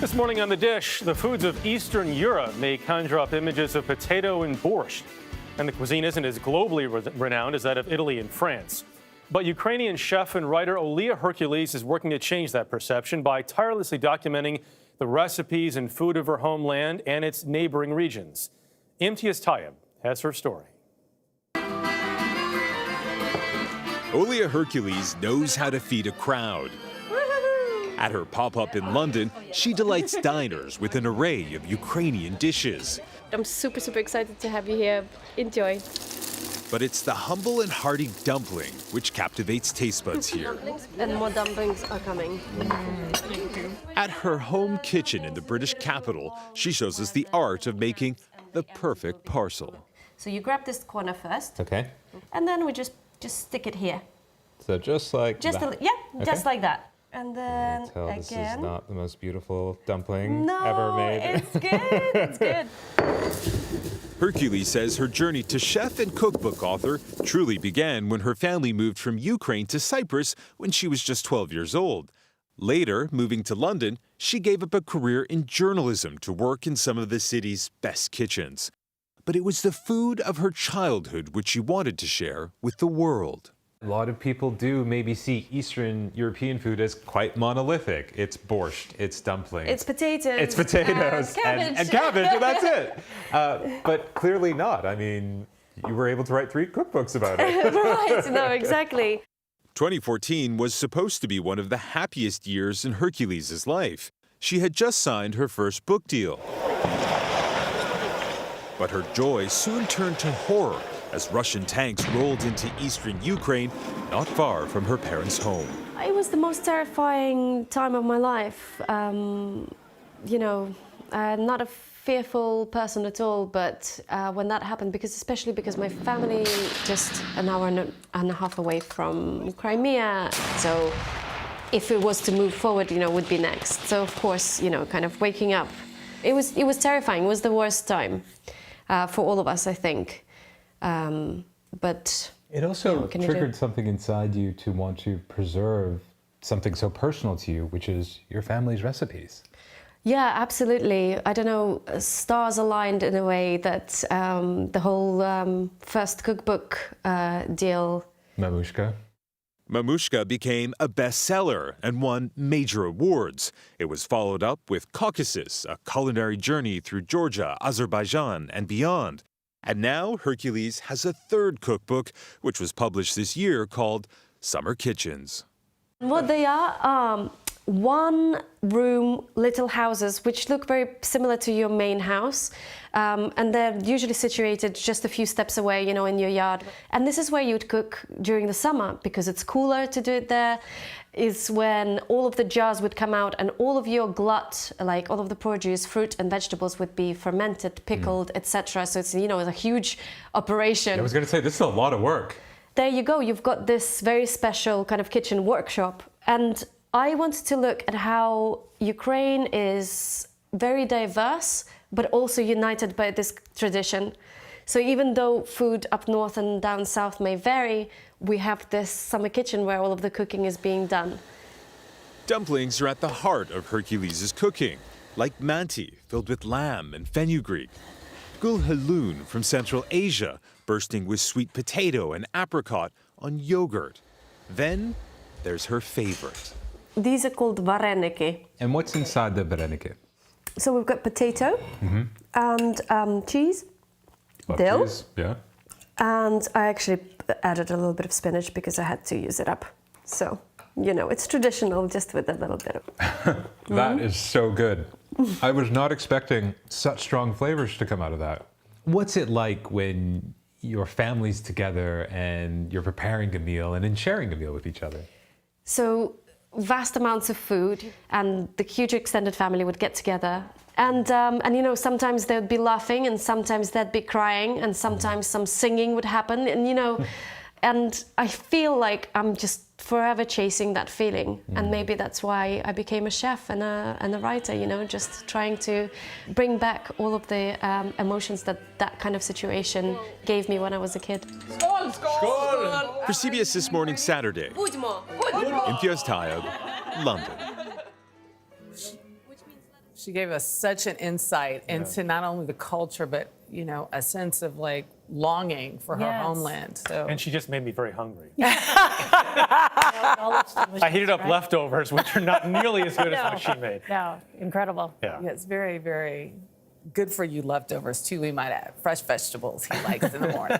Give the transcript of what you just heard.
This morning on The Dish, the foods of Eastern Europe may conjure up images of potato and borscht. And the cuisine isn't as globally renowned as that of Italy and France. But Ukrainian chef and writer Olia Hercules is working to change that perception by tirelessly documenting the recipes and food of her homeland and its neighboring regions. Imtiaz Tyab has her story. Olia Hercules knows how to feed a crowd. At her pop-up in London, she delights diners with an array of Ukrainian dishes. I'm super excited to have you here. Enjoy. But it's the humble and hearty dumpling which captivates taste buds here. And more dumplings are coming. At her home kitchen in the British capital, she shows us the art of making the perfect parcel. So you grab this corner first. Okay. And then we just stick it here. So just like that. Okay. Just like that. And then Tell again. This is not the most beautiful dumpling ever made. It's good. It's good. Hercules says her journey to chef and cookbook author truly began when her family moved from Ukraine to Cyprus when she was just 12 years old. Later, moving to London, she gave up a career in journalism to work in some of the city's best kitchens. But it was the food of her childhood which she wanted to share with the world. A lot of people do maybe see Eastern European food as quite monolithic. It's borscht, it's dumplings. It's potatoes. It's potatoes and cabbage, and that's it. But clearly not. I mean, you were able to write 3 cookbooks about it. Right, no, exactly. 2014 was supposed to be one of the happiest years in Hercules' life. She had just signed her first book deal. But her joy soon turned to horror as Russian tanks rolled into eastern Ukraine, not far from her parents' home. It was the most terrifying time of my life. Not a fearful person at all, but when that happened, especially because my family just an hour and a half away from Crimea, so if it was to move forward, would be next. So of course, kind of waking up, it was terrifying. It was the worst time for all of us, I think. But it also triggered something inside you to want to preserve something so personal to you, which is your family's recipes. Yeah, absolutely. I don't know, stars aligned in a way that the whole first cookbook deal. Mamushka became a bestseller and won major awards. It was followed up with Caucasus, a culinary journey through Georgia, Azerbaijan, and beyond. And now Hercules has a 3rd cookbook, which was published this year, called Summer Kitchens. What they are 1-room little houses, which look very similar to your main house. And they're usually situated just a few steps away, in your yard. And this is where you'd cook during the summer because it's cooler to do it there. Is when all of the jars would come out and all of your glut, like all of the produce, fruit and vegetables would be fermented, pickled, etc. So it's, it's a huge operation. I was going to say, this is a lot of work. There you go. You've got this very special kind of kitchen workshop. And I wanted to look at how Ukraine is very diverse, but also united by this tradition. So even though food up north and down south may vary, we have this summer kitchen where all of the cooking is being done. Dumplings are at the heart of Hercules' cooking, like manti, filled with lamb and fenugreek. Gulhalun from Central Asia, bursting with sweet potato and apricot on yogurt. Then there's her favorite. These are called vareniki. And what's inside the vareniki? So we've got potato and cheese, dill. Cheese, yeah. And I actually added a little bit of spinach because I had to use it up. So, it's traditional, just with a little bit of... That is so good. I was not expecting such strong flavors to come out of that. What's it like when your family's together and you're preparing a meal and then sharing a meal with each other? So, vast amounts of food, and the huge extended family would get together. And sometimes they would be laughing, and sometimes they'd be crying, and sometimes some singing would happen, and and I feel like I'm just forever chasing that feeling. And maybe that's why I became a chef and a writer, just trying to bring back all of the emotions that kind of situation gave me when I was a kid. Skål! Skål! For CBS This Morning Saturday, Imtiaz Tyab, London. She gave us such an insight into not only the culture, but, you know, a sense of like longing for her homeland. So. And she just made me very hungry. All looks delicious, I heated up right? leftovers, which are not nearly as good as No. what she made. No, incredible. Yeah. Yeah, it's very, very good for you leftovers too, we might add. Fresh vegetables he likes in the morning.